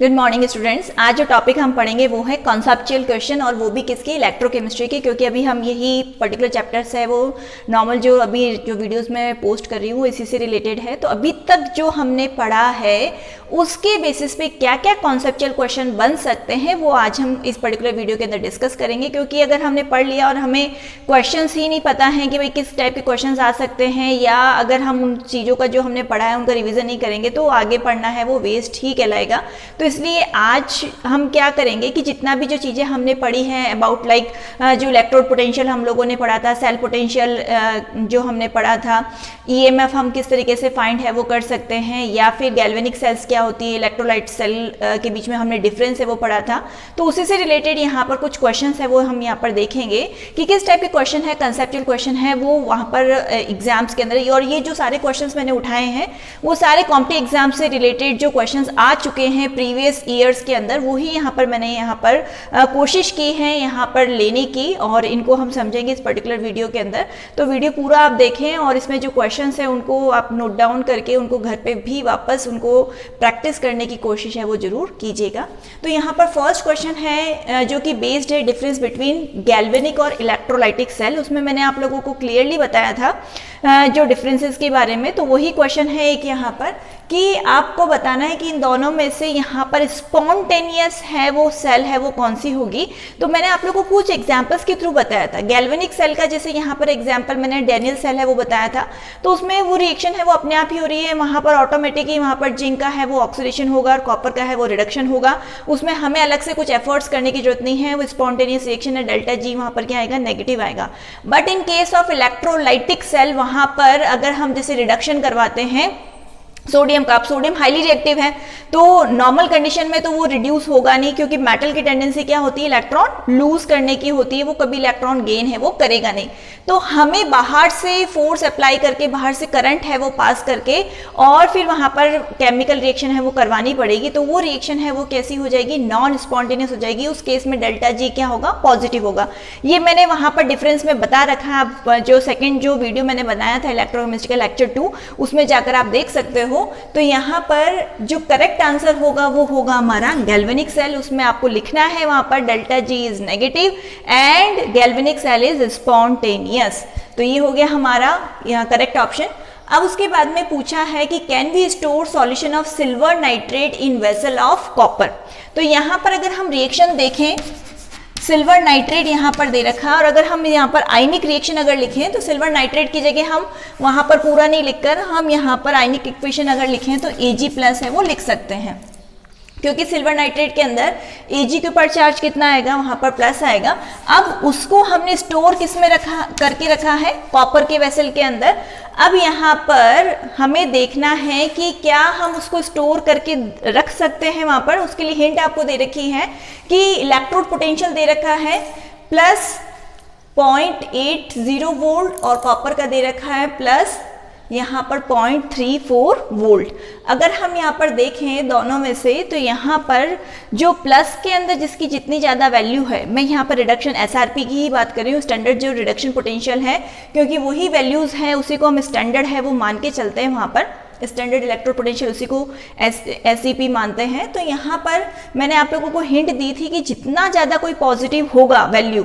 Good morning students. आज जो topic हम पढ़ेंगे वो है कॉन्सेप्चुअल क्वेश्चन, और वो भी किसकी, इलेक्ट्रोकेमिस्ट्री की। क्योंकि अभी हम यही पर्टिकुलर चैप्टर्स है वो नॉर्मल जो अभी जो वीडियोस में पोस्ट कर रही हूँ इसी से रिलेटेड है। तो अभी तक जो हमने पढ़ा है उसके बेसिस पे क्या क्या कॉन्सेप्चुअल क्वेश्चन बन सकते हैं वो आज हम इस पर्टिकुलर वीडियो के अंदर डिस्कस करेंगे। क्योंकि अगर हमने पढ़ लिया और हमें क्वेश्चंस ही नहीं पता है कि भाई किस टाइप के क्वेश्चंस आ सकते हैं, या अगर हम उन चीज़ों का जो हमने पढ़ा है उनका रिवीजन नहीं करेंगे तो आगे पढ़ना है वो वेस्ट ही कहलाएगा। तो इसलिए आज हम क्या करेंगे कि जितना भी जो चीज़ें हमने पढ़ी हैं अबाउट लाइक जो इलेक्ट्रोड पोटेंशियल हम लोगों ने पढ़ा था, सेल पोटेंशियल जो हमने पढ़ा था, ईएमएफ हम किस तरीके से फाइंड है वो कर सकते हैं, या फिर गैल्वेनिक सेल्स क्या होती है, इलेक्ट्रोलाइट सेल के बीच में हमने डिफरेंस है वो पढ़ा था। तो उसी से रिलेटेड यहाँ पर कुछ क्वेश्चन है वो हम यहाँ पर देखेंगे कि किस टाइप के क्वेश्चन है, कंसेप्चुअल क्वेश्चन है वो वहाँ पर एग्जाम्स के अंदर। और ये जो सारे क्वेश्चन मैंने उठाए हैं वो सारे कॉम्पिटिटिव एग्जाम से रिलेटेड जो क्वेश्चन आ चुके हैं प्रीवियस ईयर्स के अंदर, वही यहाँ पर मैंने यहाँ पर कोशिश की है यहाँ पर लेने की, और इनको हम समझेंगे इस पर्टिकुलर वीडियो के अंदर। तो वीडियो पूरा आप देखें और इसमें जो क्वेश्चंस हैं उनको आप नोट डाउन करके उनको घर पे भी वापस उनको प्रैक्टिस करने की कोशिश है वो जरूर कीजिएगा। तो यहाँ पर फर्स्ट क्वेश्चन है जो कि बेस्ड है डिफरेंस बिटवीन गैल्वेनिक और इलेक्ट्रोलाइटिक सेल। उसमें मैंने आप लोगों को क्लियरली बताया था जो डिफरेंसेस के बारे में। तो वही क्वेश्चन है एक यहाँ पर कि आपको बताना है कि इन दोनों में से यहाँ पर स्पॉन्टेनियस है वो सेल है वो कौन सी होगी। तो मैंने आप लोगों को कुछ एग्जांपल्स के थ्रू बताया था। गैल्वेनिक सेल का जैसे यहाँ पर एग्जांपल मैंने डेनियल सेल है वो बताया था, तो उसमें वो रिएक्शन है वो अपने आप ही हो रही है, वहाँ पर ऑटोमेटिक ही वहाँ पर जिंक का है वो ऑक्सीडेशन होगा और कॉपर का है वो रिडक्शन होगा। उसमें हमें अलग से कुछ एफर्ट्स करने की जरूरत नहीं है, वो स्पॉन्टेनियस रिएक्शन है, डेल्टा जी वहाँ पर क्या आएगा, नेगेटिव आएगा। But in case of electrolytic cell वहाँ पर अगर हम जैसे रिडक्शन करवाते हैं सोडियम का, सोडियम हाईली रिएक्टिव है तो नॉर्मल कंडीशन में तो वो रिड्यूस होगा नहीं, क्योंकि मेटल की टेंडेंसी क्या होती है, इलेक्ट्रॉन लूज करने की होती है, वो कभी इलेक्ट्रॉन गेन है वो करेगा नहीं। तो हमें बाहर से फोर्स अप्लाई करके, बाहर से करंट है वो पास करके और फिर वहां पर केमिकल रिएक्शन है वो करवानी पड़ेगी। तो वो रिएक्शन है वो कैसी हो जाएगी, नॉन स्पॉन्टेनियस हो जाएगी। उस केस में डेल्टा जी क्या होगा, पॉजिटिव होगा। ये मैंने वहां पर डिफरेंस में बता रखा है। आप जो सेकेंड जो वीडियो मैंने बनाया था इलेक्ट्रोकेमिस्ट्री का लेक्चर 2 उसमें जाकर आप देख सकते हो। तो यहाँ पर जो करेक्ट आंसर होगा वो होगा हमारा गैल्वेनिक सेल। उसमें आपको लिखना है वहां पर delta G is negative and galvanic cell is spontaneous. तो ये हो गया हमारा यहाँ करेक्ट ऑप्शन। अब उसके बाद में पूछा है कि can we store solution of silver nitrate in vessel of copper. तो यहाँ पर अगर हम रिएक्शन देखें, सिल्वर नाइट्रेट यहाँ पर दे रखा है, और अगर हम यहाँ पर आयनिक रिएक्शन अगर लिखें तो सिल्वर नाइट्रेट की जगह हम वहाँ पर पूरा नहीं लिखकर हम यहाँ पर आयनिक इक्वेशन अगर लिखें तो Ag+ है वो लिख सकते हैं, क्योंकि सिल्वर नाइट्रेट के अंदर Ag के ऊपर चार्ज कितना आएगा, वहां पर प्लस आएगा। अब उसको हमने स्टोर किस में रखा है, कॉपर के वेसल के अंदर। अब यहाँ पर हमें देखना है कि क्या हम उसको स्टोर करके रख सकते हैं वहां पर। उसके लिए हिंट आपको दे रखी है कि इलेक्ट्रोड पोटेंशियल दे रखा है प्लस 0.80 वोल्ट और कॉपर का दे रखा है प्लस यहाँ पर 0.34 वोल्ट। अगर हम यहाँ पर देखें दोनों में से तो यहाँ पर जो प्लस के अंदर जिसकी जितनी ज़्यादा वैल्यू है, मैं यहाँ पर रिडक्शन एसआरपी की ही बात कर रही हूँ, स्टैंडर्ड जो रिडक्शन पोटेंशियल है, क्योंकि वही वैल्यूज़ हैं उसी को हम स्टैंडर्ड है वो मान के चलते हैं, वहाँ पर स्टैंडर्ड इलेक्ट्रोड पोटेंशियल उसी को SEP मानते हैं। तो यहाँ पर मैंने आप लोगों को हिंट दी थी कि जितना ज़्यादा कोई पॉजिटिव होगा वैल्यू,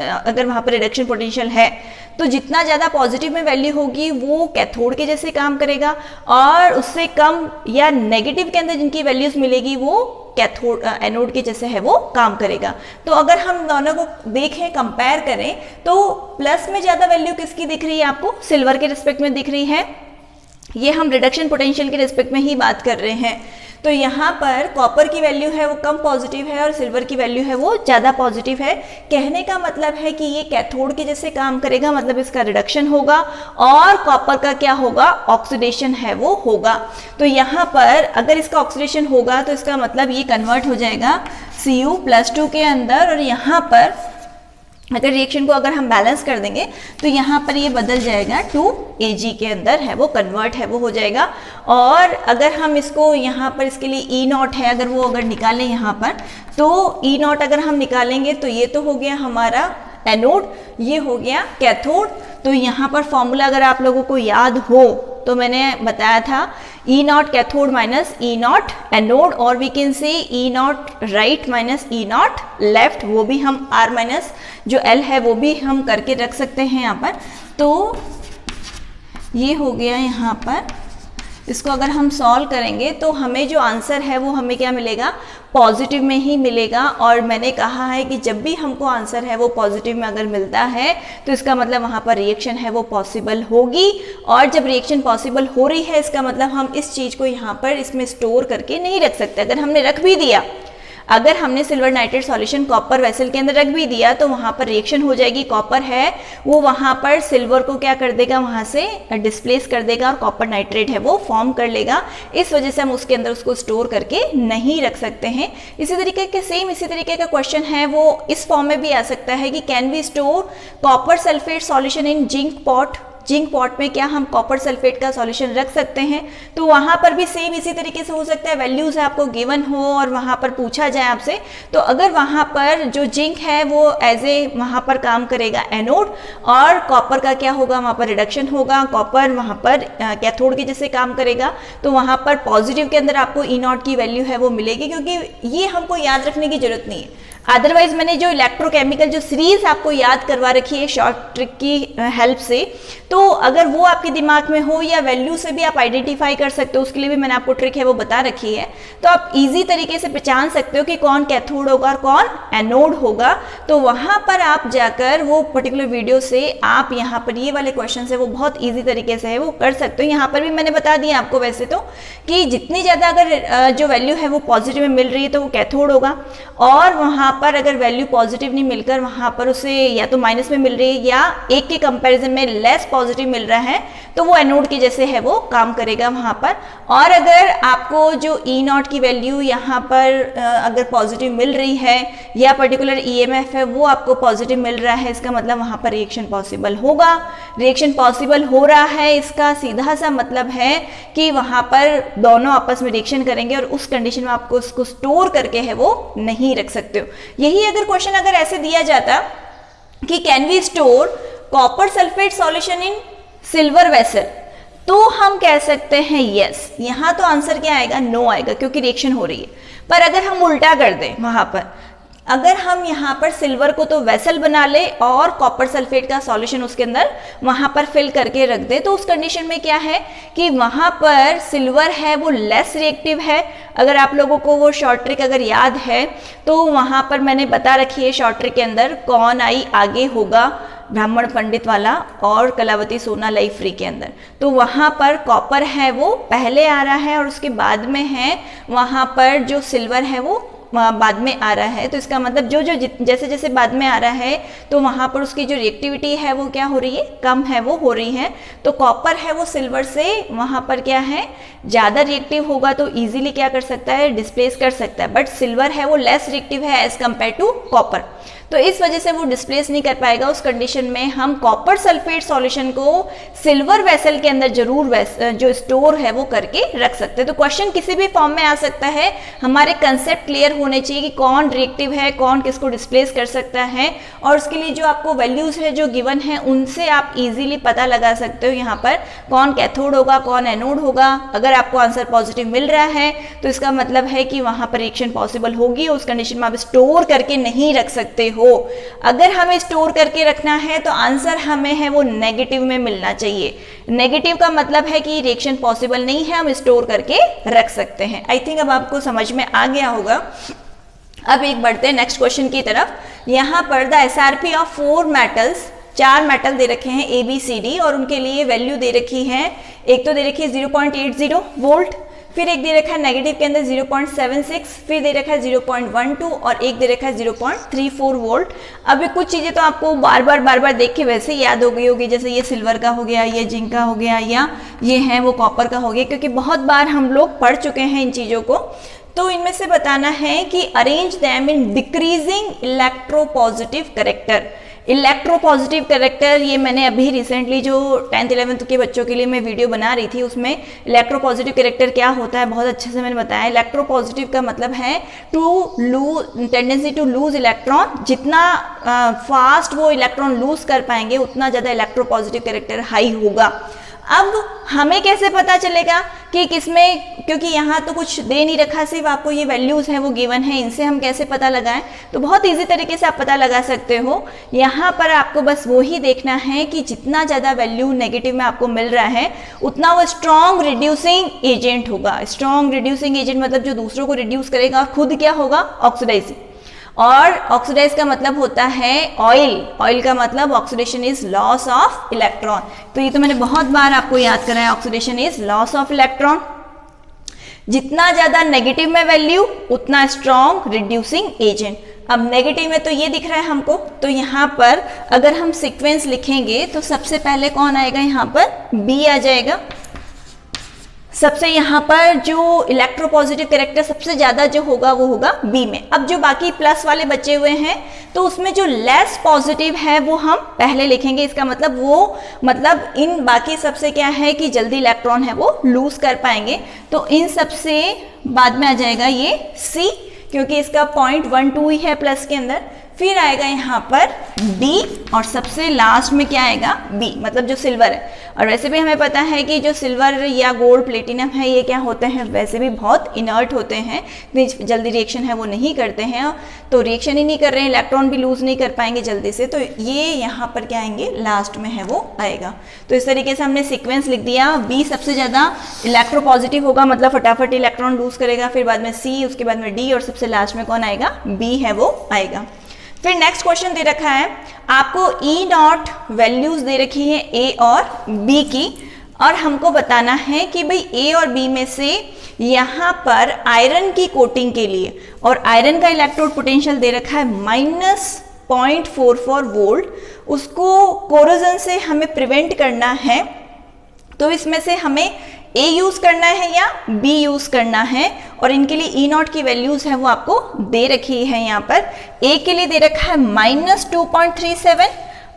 अगर वहाँ पर रिडक्शन पोटेंशियल है तो जितना ज़्यादा पॉजिटिव में वैल्यू होगी वो कैथोड के जैसे काम करेगा, और उससे कम या नेगेटिव के अंदर जिनकी वैल्यूज मिलेगी वो कैथोड एनोड के जैसे है वो काम करेगा। तो अगर हम दोनों को देखें, कंपेयर करें, तो प्लस में ज़्यादा वैल्यू किसकी दिख रही है आपको, सिल्वर के रिस्पेक्ट में दिख रही है। ये हम रिडक्शन पोटेंशियल के रिस्पेक्ट में ही बात कर रहे हैं। तो यहाँ पर कॉपर की वैल्यू है वो कम पॉजिटिव है और सिल्वर की वैल्यू है वो ज़्यादा पॉजिटिव है। कहने का मतलब है कि ये कैथोड के जैसे काम करेगा, मतलब इसका रिडक्शन होगा, और कॉपर का क्या होगा, ऑक्सीडेशन है वो होगा। तो यहाँ पर अगर इसका ऑक्सीडेशन होगा तो इसका मतलब ये कन्वर्ट हो जाएगा Cu+2 के अंदर, और यहाँ पर अगर रिएक्शन को अगर हम बैलेंस कर देंगे तो यहाँ पर ये बदल जाएगा 2Ag के अंदर है वो कन्वर्ट है वो हो जाएगा। और अगर हम इसको यहाँ पर इसके लिए E0 है अगर वो अगर निकालें यहाँ पर, तो E0 अगर हम निकालेंगे तो ये तो हो गया हमारा एनोड, ये हो गया कैथोड। तो यहाँ पर फॉर्मूला अगर आप लोगों को याद हो तो मैंने बताया था E naught cathode minus E naught anode, और we can say E naught right minus E naught left, वो भी हम आर माइनस जो एल है वो भी हम करके रख सकते हैं यहाँ पर। तो ये हो गया यहाँ पर। इसको अगर हम सॉल्व करेंगे तो हमें जो आंसर है वो हमें क्या मिलेगा, पॉजिटिव में ही मिलेगा। और मैंने कहा है कि जब भी हमको आंसर है वो पॉजिटिव में अगर मिलता है तो इसका मतलब वहाँ पर रिएक्शन है वो पॉसिबल होगी, और जब रिएक्शन पॉसिबल हो रही है इसका मतलब हम इस चीज़ को यहाँ पर इसमें स्टोर करके नहीं रख सकते। अगर हमने रख भी दिया, अगर हमने silver nitrate solution copper vessel के अंदर रख भी दिया तो वहाँ पर रिएक्शन हो जाएगी, कॉपर है वो वहाँ पर सिल्वर को क्या कर देगा, वहाँ से डिस्प्लेस कर देगा और कॉपर नाइट्रेट है वो फॉर्म कर लेगा। इस वजह से हम उसके अंदर उसको स्टोर करके नहीं रख सकते हैं। इसी तरीके के सेम इसी तरीके का क्वेश्चन है वो इस फॉर्म में भी आ सकता है कि can we store copper sulphate solution in zinc pot, zinc pot में क्या हम कॉपर सल्फेट का सॉल्यूशन रख सकते हैं। तो वहां पर भी सेम इसी तरीके से हो सकता है, वैल्यूज आपको गिवन हो और वहां पर पूछा जाए आपसे, तो अगर वहां पर जो जिंक है वो एज ए वहां पर काम करेगा एनोड, और कॉपर का क्या होगा, वहां पर रिडक्शन होगा, कॉपर वहां पर कैथोड के जैसे काम करेगा, तो वहां पर पॉजिटिव के अंदर आपको ई नॉट की वैल्यू है वो मिलेगी। क्योंकि ये हमको याद रखने की जरूरत नहीं है, अदरवाइज मैंने जो इलेक्ट्रोकेमिकल जो सीरीज आपको याद करवा रखी है शॉर्ट ट्रिक की हेल्प से, तो अगर वो आपके दिमाग में हो या वैल्यू से भी आप आइडेंटिफाई कर सकते हो, उसके लिए भी मैंने आपको ट्रिक है वो बता रखी है, तो आप इजी तरीके से पहचान सकते हो कि कौन कैथोड होगा और कौन एनोड होगा। तो वहां पर आप जाकर वो पर्टिकुलर वीडियो से आप यहाँ पर ये वाले क्वेश्चन है वो बहुत ईजी तरीके से है वो कर सकते हो। यहाँ पर भी मैंने बता दिया आपको वैसे तो कि जितनी ज़्यादा अगर जो वैल्यू है वो पॉजिटिव में मिल रही है तो वो कैथोड होगा, और वहाँ पर अगर वैल्यू पॉजिटिव नहीं मिलकर वहां पर उसे या तो माइनस में मिल रही है या एक के कंपैरिजन में लेस पॉजिटिव मिल रहा है तो वो एनोड के जैसे है वो काम करेगा वहां पर। और अगर आपको जो ई नॉट की वैल्यू यहाँ पर अगर पॉजिटिव मिल रही है या पर्टिकुलर ईएमएफ है वो आपको पॉजिटिव मिल रहा है, इसका मतलब वहां पर रिएक्शन पॉसिबल होगा। रिएक्शन पॉसिबल हो रहा है इसका सीधा सा मतलब है कि वहां पर दोनों आपस में रिएक्शन करेंगे और उस कंडीशन में आपको उसको स्टोर करके है वो नहीं रख सकते हो। यही अगर क्वेश्चन अगर ऐसे दिया जाता कि can we store copper sulphate solution in silver vessel, तो हम कह सकते हैं यस। यहां तो आंसर क्या आएगा, नो आएगा, क्योंकि रिएक्शन हो रही है। पर अगर हम उल्टा कर दें, वहां पर अगर हम यहाँ पर सिल्वर को तो वेसल बना ले और कॉपर सल्फेट का सॉल्यूशन उसके अंदर वहां पर फिल करके रख दे, तो उस कंडीशन में क्या है कि वहां पर सिल्वर है वो लेस रिएक्टिव है। अगर आप लोगों को वो शॉर्ट ट्रिक अगर याद है तो वहां पर मैंने बता रखी है शॉर्ट ट्रिक के अंदर कौन आई आगे होगा, ब्राह्मण पंडित वाला और कलावती सोना लाई फ्री के अंदर। तो वहां पर कॉपर है वो पहले आ रहा है और उसके बाद में है वहां पर जो सिल्वर है वो बाद में आ रहा है। तो इसका मतलब जो जो जैसे जैसे बाद में आ रहा है तो वहां पर उसकी जो रिएक्टिविटी है वो क्या हो रही है, कम है वो हो रही है। तो कॉपर है वो सिल्वर से वहां पर क्या है ज़्यादा रिएक्टिव होगा तो इजीली क्या कर सकता है, डिस्प्लेस कर सकता है। बट सिल्वर है वो लेस रिएक्टिव है एज कंपेयर टू कॉपर, तो इस वजह से वो डिस्प्लेस नहीं कर पाएगा। उस कंडीशन में हम कॉपर सल्फेट सॉल्यूशन को सिल्वर वेसल के अंदर जरूर जो स्टोर है वो करके रख सकते हैं। तो क्वेश्चन किसी भी फॉर्म में आ सकता है, हमारे कंसेप्ट क्लियर होने चाहिए कि कौन रिएक्टिव है, कौन किसको डिस्प्लेस कर सकता है, और उसके लिए जो आपको वैल्यूज है जो गिवन है उनसे आप इजीली पता लगा सकते हो यहाँ पर कौन कैथोड होगा, कौन एनोड होगा। अगर आपको आंसर पॉजिटिव मिल रहा है तो इसका मतलब है कि वहां पर रिएक्शन पॉसिबल होगी, उस कंडीशन में आप स्टोर करके नहीं रख सकते हो। अगर हमें स्टोर करके रखना है तो आंसर हमें है वो नेगेटिव में मिलना चाहिए। नेगेटिव का मतलब है कि रिएक्शन पॉसिबल नहीं है, हम स्टोर करके रख सकते हैं। आई थिंक अब आपको समझ में आ गया होगा। अब एक बढ़ते हैं नेक्स्ट क्वेश्चन की तरफ। यहाँ पर the SRP of 4 metals, 4 metal दे रखे हैं ए बी सी डी और उनके लिए वैल्यू दे रखी है, एक तो दे रखी है 0.80 वोल्ट, फिर एक दे रखा है नेगेटिव के अंदर 0.76, फिर दे रखा है 0.12 और एक दे रखा है 0.34 वोल्ट। अब कुछ चीज़ें तो आपको बार बार देख के वैसे ही याद हो गई होगी, जैसे ये सिल्वर का हो गया, ये जिंक का हो गया, या ये है वो कॉपर का हो गया, क्योंकि बहुत बार हम लोग पढ़ चुके हैं इन चीज़ों को। तो इनमें से बताना है कि arrange them in decreasing electropositive character. Electropositive character ये मैंने अभी रिसेंटली जो 10th 11th के बच्चों के लिए मैं वीडियो बना रही थी उसमें इलेक्ट्रोपॉजिटिव कैरेक्टर क्या होता है बहुत अच्छे से मैंने बताया। इलेक्ट्रोपॉजिटिव का मतलब है टेंडेंसी टू लूज इलेक्ट्रॉन, जितना फास्ट वो इलेक्ट्रॉन लूज कर पाएंगे उतना ज़्यादा इलेक्ट्रोपॉजिटिव कैरेक्टर हाई होगा। अब हमें कैसे पता चलेगा कि किसमें, क्योंकि यहाँ तो कुछ दे नहीं रखा, सिर्फ आपको ये वैल्यूज़ हैं वो गिवन है, इनसे हम कैसे पता लगाएं? तो बहुत इजी तरीके से आप पता लगा सकते हो। यहाँ पर आपको बस वो ही देखना है कि जितना ज़्यादा वैल्यू नेगेटिव में आपको मिल रहा है उतना वो स्ट्रॉन्ग रिड्यूसिंग एजेंट होगा। स्ट्रॉन्ग रिड्यूसिंग एजेंट मतलब जो दूसरों को रिड्यूस करेगा और खुद क्या होगा, ऑक्सीडाइजिंग। और ऑक्सीडाइज का मतलब होता है ऑयल, ऑयल का मतलब oxidation is loss of electron. तो ये तो मैंने बहुत बार आपको याद कराया, oxidation is loss of electron. जितना ज्यादा नेगेटिव में वैल्यू उतना स्ट्रॉन्ग रिड्यूसिंग एजेंट। अब नेगेटिव में तो ये दिख रहा है हमको, तो यहाँ पर अगर हम सीक्वेंस लिखेंगे तो सबसे पहले कौन आएगा, यहाँ पर बी आ जाएगा। सबसे यहाँ पर जो इलेक्ट्रोपॉजिटिव कैरेक्टर सबसे ज्यादा जो होगा वो होगा बी में। अब जो बाकी प्लस वाले बचे हुए हैं तो उसमें जो लेस पॉजिटिव है वो हम पहले लिखेंगे। इसका मतलब वो मतलब इन बाकी सबसे क्या है कि जल्दी इलेक्ट्रॉन है वो लूज कर पाएंगे, तो इन सबसे बाद में आ जाएगा ये सी, क्योंकि इसका 0.12 ही है प्लस के अंदर। फिर आएगा यहाँ पर डी और सबसे लास्ट में क्या आएगा, बी, मतलब जो सिल्वर है। और वैसे भी हमें पता है कि जो सिल्वर या गोल्ड प्लेटिनम है ये क्या होते हैं, वैसे भी बहुत इनर्ट होते हैं, इतनी जल्दी रिएक्शन है वो नहीं करते हैं, तो रिएक्शन ही नहीं कर रहे हैं, इलेक्ट्रॉन भी लूज नहीं कर पाएंगे जल्दी से, तो ये यहाँ पर क्या आएंगे, लास्ट में है वो आएगा। तो इस तरीके से हमने सीक्वेंस लिख दिया। बी सबसे ज़्यादा इलेक्ट्रोपॉजिटिव होगा, मतलब फटाफट इलेक्ट्रॉन लूज करेगा, फिर बाद में सी, उसके बाद में डी और सबसे लास्ट में कौन आएगा, बी है वो आएगा। फिर नेक्स्ट क्वेश्चन दे रखा है आपको ई नॉट वैल्यूज दे रखी है ए और बी की, और हमको बताना है कि भाई ए और बी में से यहाँ पर आयरन की कोटिंग के लिए, और आयरन का इलेक्ट्रोड पोटेंशियल दे रखा है -0.44 वोल्ट, उसको कोरोजन से हमें प्रिवेंट करना है। तो इसमें से हमें ए यूज करना है या बी यूज करना है, और इनके लिए ई नॉट की वैल्यूज है वो आपको दे रखी है। यहाँ पर ए के लिए दे रखा है -2.37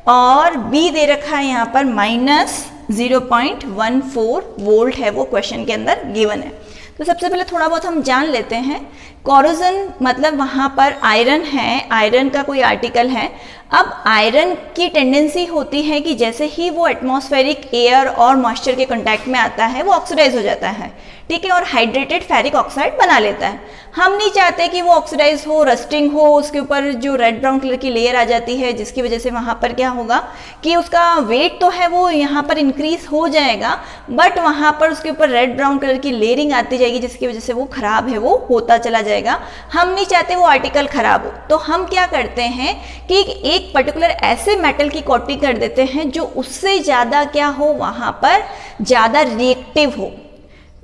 और बी दे रखा है यहाँ पर -0.14 वोल्ट है वो क्वेश्चन के अंदर गिवन है। तो सबसे पहले थोड़ा बहुत हम जान लेते हैं। कोरोजन मतलब वहाँ पर आयरन है, आयरन का कोई आर्टिकल है। अब आयरन की टेंडेंसी होती है कि जैसे ही वो एटमॉस्फेरिक एयर और मॉइस्चर के कांटेक्ट में आता है वो ऑक्सीडाइज हो जाता है, ठीक है, और हाइड्रेटेड फेरिक ऑक्साइड बना लेता है। हम नहीं चाहते कि वो ऑक्सीडाइज हो, रस्टिंग हो, उसके ऊपर जो रेड ब्राउन कलर की लेयर आ जाती है, जिसकी वजह से वहाँ पर क्या होगा कि उसका वेट तो है वो यहाँ पर इंक्रीज हो जाएगा, बट वहाँ पर उसके ऊपर रेड ब्राउन कलर की लेयरिंग आती जाएगी, जिसकी वजह से वो खराब है वो होता चला जाएगा। हम नहीं चाहते वो आर्टिकल खराब हो, तो हम क्या करते हैं कि एक पर्टिकुलर ऐसे मेटल की कोटिंग कर देते हैं जो उससे ज़्यादा क्या हो, वहाँ पर ज़्यादा रिएक्टिव हो।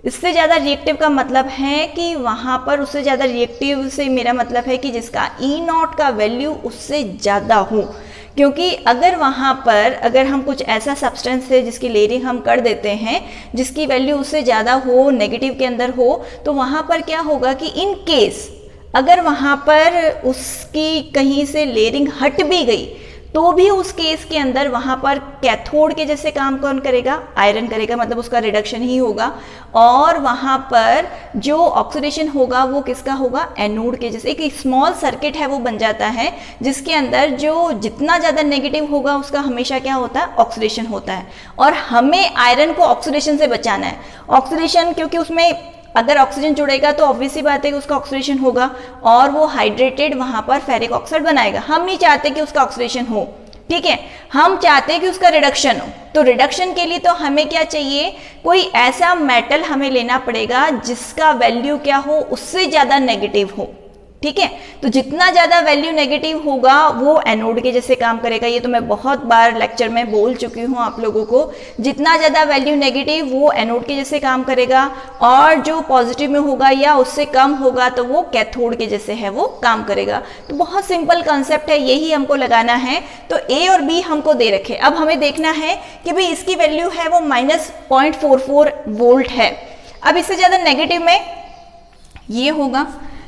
इससे ज़्यादा रिएक्टिव का मतलब है कि वहाँ पर उससे ज़्यादा रिएक्टिव से मेरा मतलब है कि जिसका ई नॉट का वैल्यू उससे ज़्यादा हो, क्योंकि अगर वहाँ पर अगर हम कुछ ऐसा सब्सटेंस है जिसकी लेयरिंग हम कर देते हैं जिसकी वैल्यू उससे ज़्यादा हो, नेगेटिव के अंदर हो, तो वहाँ पर क्या होगा कि इन केस अगर वहाँ पर उसकी कहीं से लेयरिंग हट भी गई तो भी उस केस के अंदर वहाँ पर कैथोड के जैसे काम कौन करेगा, आयरन करेगा, मतलब उसका रिडक्शन ही होगा, और वहाँ पर जो ऑक्सीडेशन होगा वो किसका होगा, एनोड के जैसे। एक स्मॉल सर्किट है वो बन जाता है जिसके अंदर जो जितना ज़्यादा नेगेटिव होगा उसका हमेशा क्या होता है, ऑक्सीडेशन होता है। और हमें आयरन को ऑक्सीडेशन से बचाना है। ऑक्सीडेशन क्योंकि उसमें अगर ऑक्सीजन जुड़ेगा तो ऑब्वियस सी बात है कि उसका ऑक्सीडेशन होगा और वो हाइड्रेटेड वहाँ पर फेरिक ऑक्साइड बनाएगा। हम नहीं चाहते कि उसका ऑक्सीडेशन हो, ठीक है, हम चाहते हैं कि उसका रिडक्शन हो। तो रिडक्शन के लिए तो हमें क्या चाहिए, कोई ऐसा मेटल हमें लेना पड़ेगा जिसका वैल्यू क्या हो, उससे ज़्यादा नेगेटिव हो, ठीक है। तो जितना ज़्यादा वैल्यू नेगेटिव होगा वो एनोड के जैसे काम करेगा। ये तो मैं बहुत बार लेक्चर में बोल चुकी हूँ आप लोगों को, जितना ज़्यादा वैल्यू नेगेटिव वो एनोड के जैसे काम करेगा, और जो पॉजिटिव में होगा या उससे कम होगा तो वो कैथोड के जैसे है वो काम करेगा। तो बहुत सिंपल कॉन्सेप्ट है, यही हमको लगाना है। तो ए और बी हमको दे रखे। अब हमें देखना है कि भाई इसकी वैल्यू है वो -0.44 वोल्ट है। अब इससे ज़्यादा नेगेटिव में ये होगा,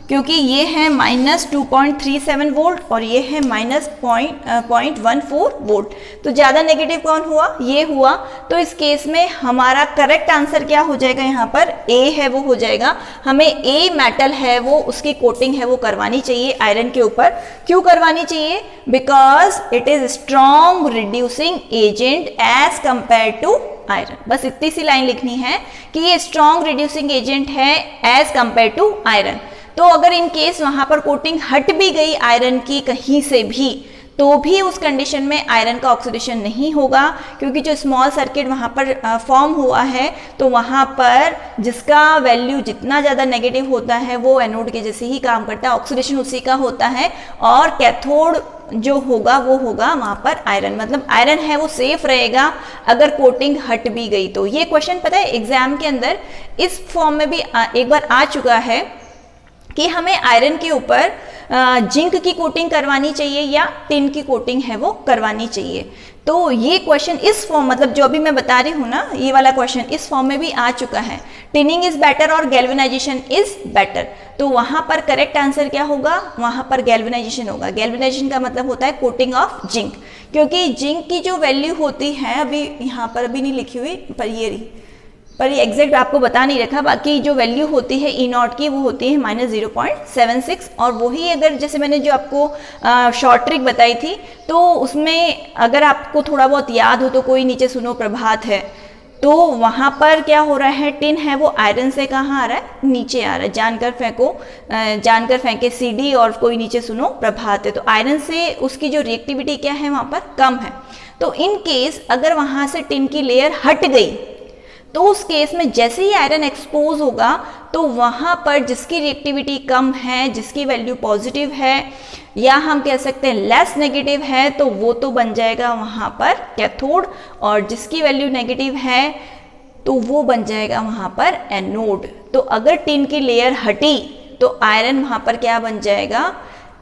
क्योंकि ये है -2.37 वोल्ट और ये है -0.14 वोल्ट। तो ज़्यादा नेगेटिव कौन हुआ, ये हुआ। तो इस केस में हमारा करेक्ट आंसर क्या हो जाएगा, यहाँ पर ए है वो हो जाएगा। हमें ए मेटल है वो उसकी कोटिंग है वो करवानी चाहिए आयरन के ऊपर। क्यों करवानी चाहिए, because it is strong reducing agent as compare to iron. बस इतनी सी लाइन लिखनी है कि ये स्ट्रॉन्ग रिड्यूसिंग एजेंट है एज कंपेयर टू आयरन। तो अगर इन केस वहां पर कोटिंग हट भी गई आयरन की कहीं से भी, तो भी उस कंडीशन में आयरन का ऑक्सीडेशन नहीं होगा, क्योंकि जो स्मॉल सर्किट वहाँ पर फॉर्म हुआ है तो वहाँ पर जिसका वैल्यू जितना ज़्यादा नेगेटिव होता है वो एनोड के जैसे ही काम करता है, ऑक्सीडेशन उसी का होता है, और कैथोड जो होगा वो होगा वहाँ पर आयरन। मतलब आयरन है वो सेफ रहेगा अगर कोटिंग हट भी गई तो। ये क्वेश्चन पता है एग्जाम के अंदर इस फॉर्म में भी एक बार आ चुका है कि हमें आयरन के ऊपर जिंक की कोटिंग करवानी चाहिए या टिन की कोटिंग है वो करवानी चाहिए। तो ये क्वेश्चन इस फॉर्म, मतलब जो अभी मैं बता रही हूँ ना, ये वाला क्वेश्चन इस फॉर्म में भी आ चुका है। टिनिंग इज बेटर और गैल्वेनाइजेशन इज बेटर। तो वहां पर करेक्ट आंसर क्या होगा, वहां पर गैल्वेनाइजेशन होगा। गैल्वेनाइजेशन का मतलब होता है कोटिंग ऑफ जिंक, क्योंकि जिंक की जो वैल्यू होती है, अभी यहाँ पर अभी नहीं लिखी हुई पर ये एग्जैक्ट आपको बता नहीं रखा, बाकी जो वैल्यू होती है ई नॉट की वो होती है -0.76। और वही अगर जैसे मैंने जो आपको शॉर्ट ट्रिक बताई थी, तो उसमें अगर आपको थोड़ा बहुत याद हो तो कोई नीचे सुनो प्रभात है, तो वहां पर क्या हो रहा है, टिन है वो आयरन से कहाँ आ रहा है, नीचे आ रहा है। जानकर फेंके CD और कोई नीचे सुनो प्रभात है, तो आयरन से उसकी जो रिएक्टिविटी क्या है वहां पर कम है। तो इन केस अगर वहां से टिन की लेयर हट गई तो उस केस में जैसे ही आयरन एक्सपोज होगा तो वहां पर जिसकी रिएक्टिविटी कम है, जिसकी वैल्यू पॉजिटिव है, या हम कह सकते हैं लेस नेगेटिव है, तो वो तो बन जाएगा वहां पर कैथोड, और जिसकी वैल्यू नेगेटिव है तो वो बन जाएगा वहां पर एनोड। तो अगर टिन की लेयर हटी तो आयरन वहां पर क्या बन जाएगा,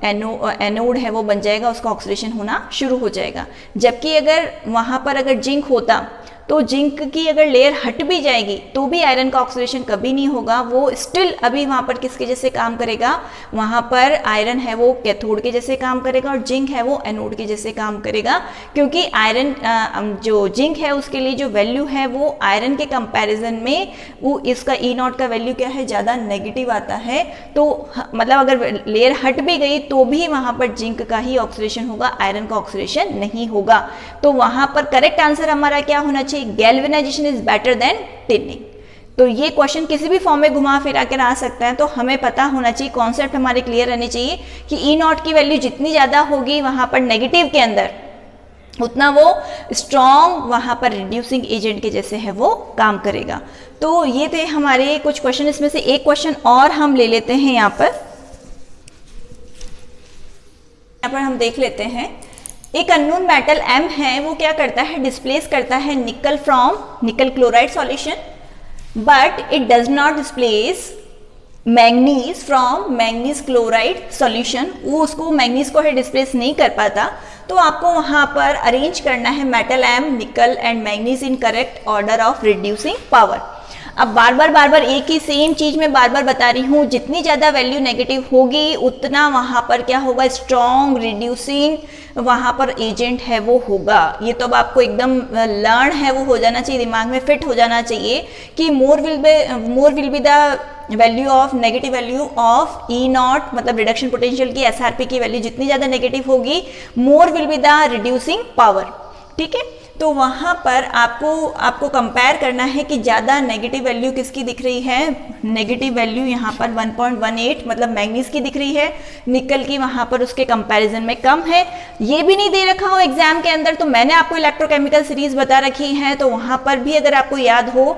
एनोड है वो बन जाएगा, उसका ऑक्सीडेशन होना शुरू हो जाएगा। जबकि अगर वहां पर अगर जिंक होता तो जिंक की अगर लेयर हट भी जाएगी तो भी आयरन का ऑक्सीडेशन कभी नहीं होगा, वो स्टिल अभी वहां पर किसके जैसे काम करेगा, वहां पर आयरन है वो कैथोड के जैसे काम करेगा और जिंक है वो एनोड के जैसे काम करेगा। क्योंकि आयरन जो जिंक है उसके लिए जो वैल्यू है वो आयरन के कंपैरिजन में वो इसका ई नॉट का वैल्यू क्या है, ज़्यादा नेगेटिव आता है। तो मतलब अगर लेयर हट भी गई तो भी वहां पर जिंक का ही ऑक्सीडेशन होगा, आयरन का ऑक्सीडेशन नहीं होगा। तो वहां पर करेक्ट आंसर हमारा क्या होना चाहिए, galvanisation is better than tinning. तो ये क्वेश्चन किसी भी फॉर्म में घुमा फिरा कर आ सकता है, तो हमें पता होना चाहिए, कॉन्सेप्ट हमारे क्लियर रहने चाहिए कि ई नॉट की वैल्यू जितनी ज्यादा होगी वहां पर नेगेटिव के अंदर, उतना वो स्ट्रॉन्ग वहां पर रिड्यूसिंग एजेंट के जैसे है वो काम करेगा। तो ये थे हमारे कुछ क्वेश्चन, इसमें से एक क्वेश्चन और हम ले लेते हैं। यहाँ पर हम देख लेते हैं, एक अननोन मेटल M है वो क्या करता है, डिस्प्लेस करता है निकल फ्रॉम निकल chloride solution, but it does not displace manganese from manganese chloride solution. वो उसको मैंगनीज को है डिस्प्लेस नहीं कर पाता। तो आपको वहां पर अरेंज करना है मेटल M, निकल and manganese in correct order of reducing power. अब बार बार एक ही सेम चीज में बार बार बता रही हूँ, जितनी ज्यादा वैल्यू नेगेटिव होगी उतना वहां पर क्या होगा, स्ट्रॉन्ग रिड्यूसिंग वहां पर एजेंट है वो होगा। ये तो अब आपको एकदम लर्न है वो हो जाना चाहिए, दिमाग में फिट हो जाना चाहिए कि more will be the value of negative value of E not, मतलब रिडक्शन पोटेंशियल की SRP की वैल्यू जितनी ज्यादा नेगेटिव होगी, more will be the reducing power. ठीक है, तो वहां पर आपको कंपेयर करना है कि ज़्यादा नेगेटिव वैल्यू किसकी दिख रही है, नेगेटिव वैल्यू यहाँ पर 1.18 मतलब मैंगनीज की दिख रही है, निकल की वहां पर उसके कंपैरिजन में कम है। ये भी नहीं दे रखा हो एग्जाम के अंदर, तो मैंने आपको इलेक्ट्रोकेमिकल सीरीज बता रखी है, तो वहां पर भी अगर आपको याद हो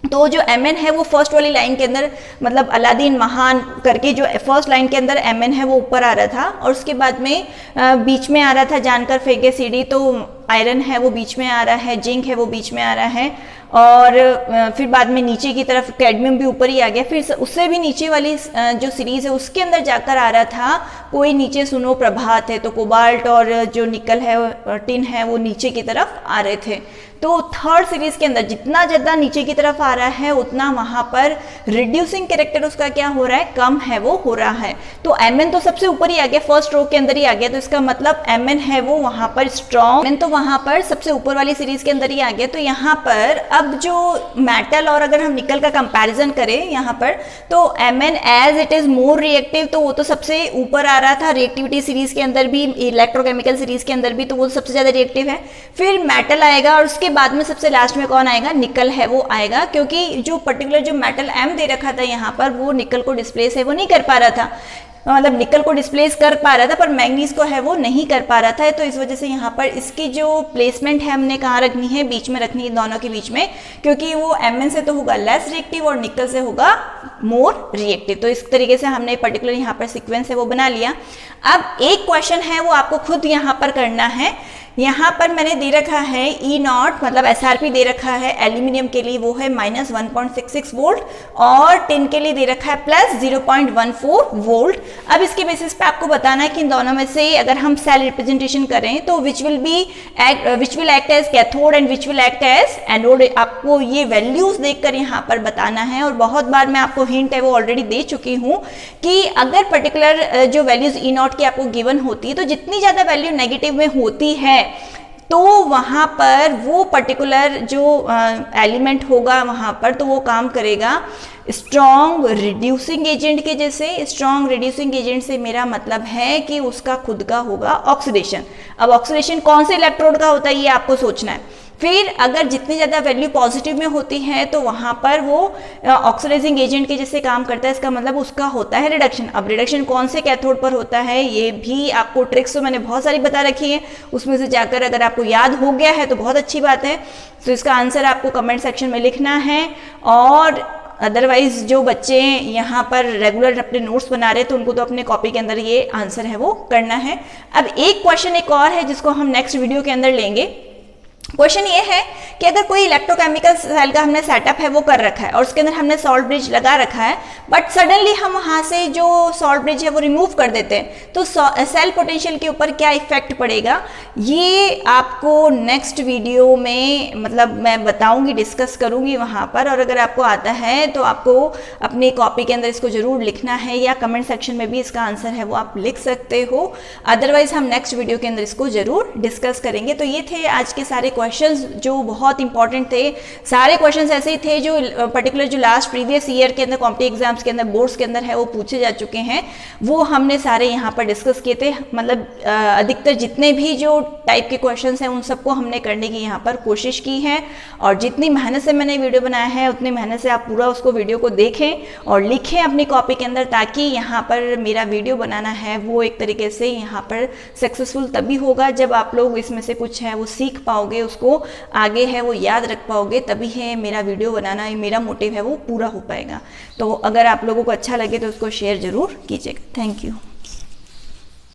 तो जो Mn है वो फर्स्ट वाली लाइन के अंदर, मतलब अलादीन महान करके जो फर्स्ट लाइन के अंदर Mn है वो ऊपर आ रहा था, और उसके बाद में बीच में आ रहा था जानकर फेंके CD, तो आयरन है वो बीच में आ रहा है, जिंक है वो बीच में आ रहा है, और फिर बाद में नीचे की तरफ कैडमियम भी ऊपर ही आ गया। फिर उससे भी नीचे वाली जो सीरीज है उसके अंदर जाकर आ रहा था कोई नीचे सुनो प्रभात है, तो कोबाल्ट और जो निकल है टिन है वो नीचे की तरफ आ रहे थे। तो थर्ड सीरीज के अंदर जितना ज़्यादा नीचे की तरफ आ रहा है उतना वहां पर रिड्यूसिंग कैरेक्टर उसका क्या हो रहा है, कम है वो हो रहा है। तो Mn तो सबसे ऊपर ही आ गया, फर्स्ट रो के अंदर ही आ गया, तो इसका मतलब Mn है वो वहां पर स्ट्रॉन्ग, Mn तो वहां पर सबसे ऊपर वाली सीरीज के अंदर ही आ गया। तो यहाँ पर अब जो मेटल और अगर हम निकल का कंपैरिजन करें यहाँ पर, तो Mn as it is more reactive, तो वो तो सबसे ऊपर आ रहा था रिएक्टिविटी सीरीज के अंदर भी, इलेक्ट्रोकेमिकल सीरीज के अंदर भी, तो वो सबसे ज्यादा रिएक्टिव है। फिर मेटल आएगा और उसके बाद में सबसे लास्ट में कौन आएगा, निकल है वो आएगा, क्योंकि जो पर्टिकुलर जो मेटल M दे रखा था यहाँ पर वो निकल को डिस्प्लेस है वो नहीं कर पा रहा था, मतलब निकल को डिस्प्लेस कर पा रहा था पर मैंगनीज को है वो नहीं कर पा रहा था। तो इस वजह से यहाँ पर इसकी जो प्लेसमेंट है हमने कहाँ रखनी है, बीच में रखनी है, दोनों के बीच में, क्योंकि वो Mn से तो होगा लेस रिएक्टिव और निकल से होगा मोर रिएक्टिव। तो इस तरीके से हमने पर्टिकुलर यहाँ पर सीक्वेंस है वो बना लिया। अब एक क्वेश्चन है वो आपको खुद यहाँ पर करना है। यहाँ पर मैंने दे रखा है E0 मतलब SRP दे रखा है एल्यूमिनियम के लिए वो है -1.66 वोल्ट और टिन के लिए दे रखा है +0.14 वोल्ट। अब इसके बेसिस पे आपको बताना है कि इन दोनों में से अगर हम सेल रिप्रेजेंटेशन करें तो which will act as cathode and which will act as anode. आपको ये वैल्यूज देखकर यहाँ पर बताना है। और बहुत बार मैं आपको हिंट है वो ऑलरेडी दे चुकी हूँ कि अगर पर्टिकुलर जो वैल्यूज E0 की आपको गिवन होती है तो जितनी ज्यादा वैल्यू नेगेटिव में होती है तो वहां पर वो पर्टिकुलर जो एलिमेंट होगा वहां पर तो वो काम करेगा स्ट्रॉन्ग रिड्यूसिंग एजेंट के जैसे। स्ट्रॉन्ग रिड्यूसिंग एजेंट से मेरा मतलब है कि उसका खुद का होगा ऑक्सीडेशन। अब ऑक्सीडेशन कौन से इलेक्ट्रोड का होता है ये आपको सोचना है। फिर अगर जितनी ज़्यादा वैल्यू पॉजिटिव में होती है तो वहाँ पर वो ऑक्सीडाइजिंग एजेंट के जैसे काम करता है, इसका मतलब उसका होता है रिडक्शन। अब रिडक्शन कौन से कैथोड पर होता है ये भी आपको ट्रिक्स तो मैंने बहुत सारी बता रखी है, उसमें से जाकर अगर आपको याद हो गया है तो बहुत अच्छी बात है। तो इसका आंसर आपको कमेंट सेक्शन में लिखना है। और अदरवाइज जो बच्चे यहाँ पर रेगुलर अपने नोट्स बना रहे हैं तो उनको तो अपने कॉपी के अंदर ये आंसर है वो करना है। अब एक क्वेश्चन एक और है जिसको हम नेक्स्ट वीडियो के अंदर लेंगे। क्वेश्चन ये है कि अगर कोई इलेक्ट्रोकेमिकल सेल का हमने सेटअप है वो कर रखा है और उसके अंदर हमने सॉल्ट ब्रिज लगा रखा है, बट सडनली हम वहां से जो सॉल्ट ब्रिज है वो रिमूव कर देते हैं तो सेल पोटेंशियल के ऊपर क्या इफेक्ट पड़ेगा, ये आपको नेक्स्ट वीडियो में मतलब मैं बताऊंगी, डिस्कस करूंगी वहां पर। और अगर आपको आता है तो आपको अपनी कॉपी के अंदर इसको जरूर लिखना है या कमेंट सेक्शन में भी इसका आंसर है वो आप लिख सकते हो। अदरवाइज हम नेक्स्ट वीडियो के अंदर इसको जरूर डिस्कस करेंगे। तो ये थे आज के सारे क्वेश्चंस जो बहुत इंपॉर्टेंट थे। सारे क्वेश्चंस ऐसे ही थे जो पर्टिकुलर जो लास्ट प्रीवियस ईयर के अंदर कॉम्पिटिटिव एग्जाम्स के अंदर बोर्ड्स के अंदर है वो पूछे जा चुके हैं, वो हमने सारे यहाँ पर डिस्कस किए थे। मतलब अधिकतर जितने भी जो टाइप के क्वेश्चंस हैं उन सबको हमने करने की यहाँ पर कोशिश की है। और जितनी मेहनत से मैंने वीडियो बनाया है उतनी मेहनत से आप पूरा उसको वीडियो को देखें और लिखें अपनी कॉपी के अंदर, ताकि यहाँ पर मेरा वीडियो बनाना है वो एक तरीके से यहाँ पर सक्सेसफुल तभी होगा जब आप लोग इसमें से कुछ है वो सीख पाओगे, उसको आगे है वो याद रख पाओगे, तभी है मेरा वीडियो बनाना, मेरा मोटिव है वो पूरा हो पाएगा। तो अगर आप लोगों को अच्छा लगे तो उसको शेयर जरूर कीजिएगा। Thank you.